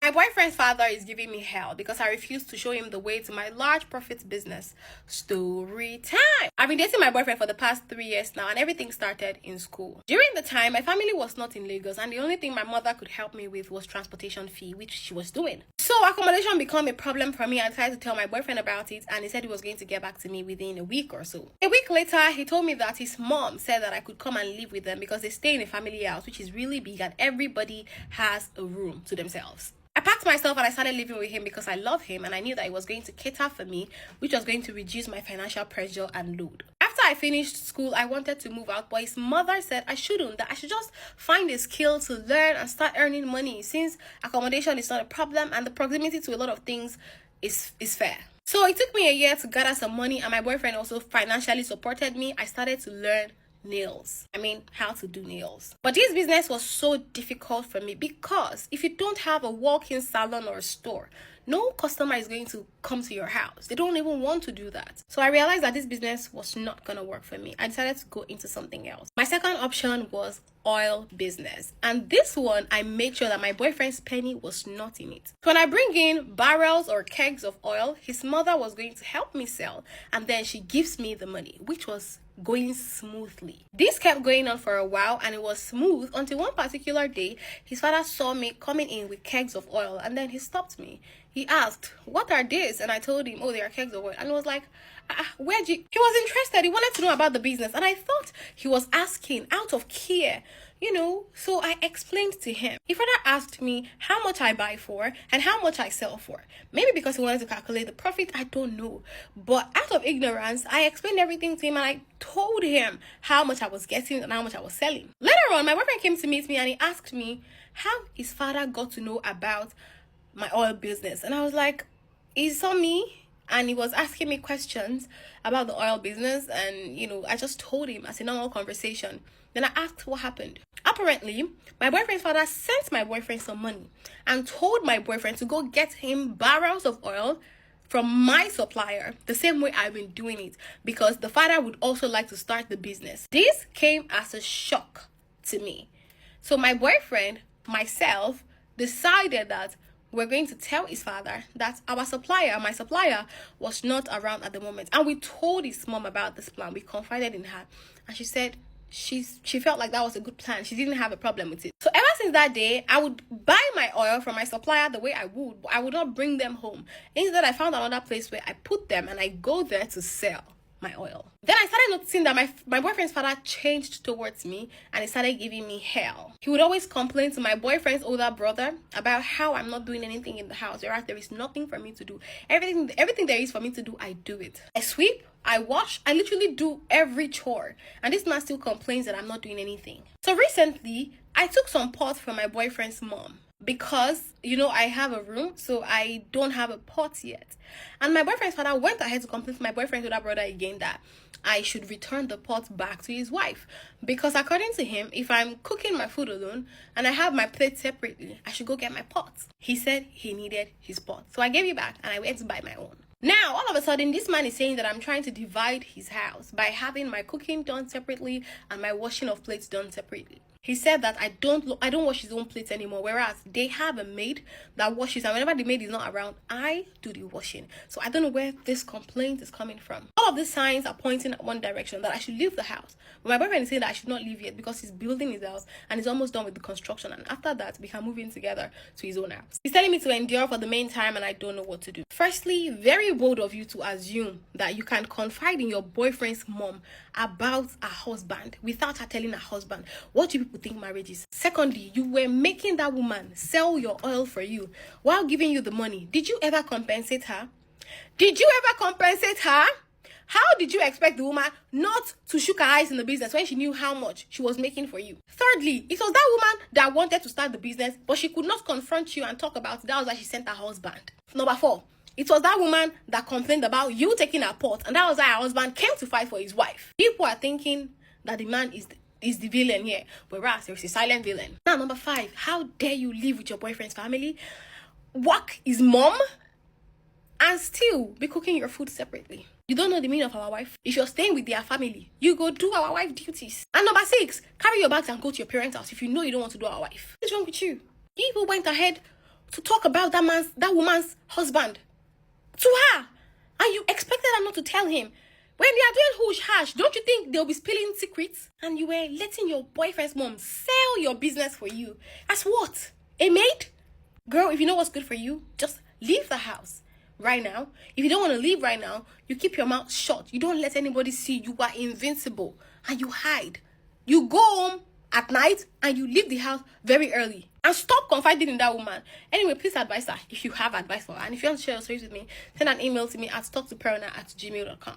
My boyfriend's father is giving me hell because I refused to show him the way to my large profit business. Story time. I've been dating my boyfriend for the past 3 years now, and everything started in school. During the time, my family was not in Lagos, and the only thing my mother could help me with was transportation fee, which she was doing. So accommodation became a problem for me. I decided to tell my boyfriend about it, and he said he was going to get back to me within a week or so. A week later, he told me that his mom said that I could come and live with them because they stay in a family house, which is really big, and everybody has a room to themselves. I packed myself and I started living with him because I love him and I knew that he was going to cater for me, which was going to reduce my financial pressure and load. After I finished school, I wanted to move out, but his mother said I shouldn't, that I should just find a skill to learn and start earning money since accommodation is not a problem and the proximity to a lot of things is fair. So it took me a year to gather some money, and my boyfriend also financially supported me. I started to learn how to do nails. But this business was so difficult for me because if you don't have a walk-in salon or a store, no customer is going to come to your house. They don't even want to do that. So I realized that this business was not going to work for me. I decided to go into something else. My second option was oil business. And this one, I made sure that my boyfriend's penny was not in it. So when I bring in barrels or kegs of oil, his mother was going to help me sell. And then she gives me the money, which was going smoothly. This kept going on for a while and it was smooth until one particular day, his father saw me coming in with kegs of oil and then he stopped me. He asked, "What are these?" And I told him, "Oh, they are kegs of oil." And he was like, where'd you... He was interested. He wanted to know about the business. And I thought he was asking out of care, So I explained to him. He further asked me how much I buy for and how much I sell for. Maybe because he wanted to calculate the profit, I don't know. But out of ignorance, I explained everything to him and I told him how much I was getting and how much I was selling. Later on, my boyfriend came to meet me and he asked me how his father got to know about my oil business. And I was like, he saw me and he was asking me questions about the oil business, and I just told him as a normal conversation. Then I asked what happened. Apparently, my boyfriend's father sent my boyfriend some money and told my boyfriend to go get him barrels of oil from my supplier, the same way I've been doing it, because the father would also like to start the business. This came as a shock to me. So my boyfriend, myself, decided that we're going to tell his father that my supplier, was not around at the moment. And we told his mom about this plan. We confided in her. And she said she felt like that was a good plan. She didn't have a problem with it. So ever since that day, I would buy my oil from my supplier the way I would, but I would not bring them home. Instead, I found another place where I put them and I go there to sell my oil. Then I started noticing that my boyfriend's father changed towards me and he started giving me hell. He would always complain to my boyfriend's older brother about how I'm not doing anything in the house, whereas there is nothing for me to do. Everything there is for me to do, I do it. I sweep, I wash, I literally do every chore. And this man still complains that I'm not doing anything. So recently, I took some pots from my boyfriend's mom, because I have a room, so I don't have a pot yet. And my boyfriend's father went ahead to complain to my boyfriend's older brother again that I should return the pot back to his wife, because according to him, if I'm cooking my food alone and I have my plate separately, I should go get my pots. He said he needed his pot, so I gave it back and I went to buy my own. Now, all of a sudden, this man is saying that I'm trying to divide his house by having my cooking done separately and my washing of plates done separately. He said that I don't wash his own plates anymore, whereas they have a maid that washes, and whenever the maid is not around, I do the washing. So I don't know where this complaint is coming from. All of these signs are pointing at one direction, that I should leave the house. But my boyfriend is saying that I should not leave yet because he's building his house and he's almost done with the construction, and after that, we can move in together to his own house. He's telling me to endure for the meantime and I don't know what to do. Firstly, very bold of you to assume that you can confide in your boyfriend's mom about a husband without her telling her husband. What do people think marriage is? Secondly, you were making that woman sell your oil for you while giving you the money. Did you ever compensate her? How did you expect the woman not to shook her eyes in the business when she knew how much she was making for you? Thirdly, it was that woman that wanted to start the business, but she could not confront you and talk about it. That was why she sent her husband. Number 4, it was that woman that complained about you taking her pot, and that was why her husband came to fight for his wife. People are thinking that the man is the villain here, whereas there's a silent villain. Now, number 5, how dare you live with your boyfriend's family, work his mom, and still be cooking your food separately? You don't know the meaning of our wife. If you're staying with their family, you go do our wife duties. And number 6, carry your bags and go to your parents' house if you know you don't want to do our wife. What's wrong with you? People went ahead to talk about that woman's husband to her, and you expected her not to tell him. When they are doing hush hash, don't you think they'll be spilling secrets? And you were letting your boyfriend's mom sell your business for you. As what? A maid? Girl, if you know what's good for you, just leave the house right now. If you don't want to leave right now, you keep your mouth shut. You don't let anybody see you are invincible, and you hide. You go home at night and you leave the house very early. And stop confiding in that woman. Anyway, please advise her if you have advice for her. And if you want to share your stories with me, send an email to me at talktoperona@gmail.com.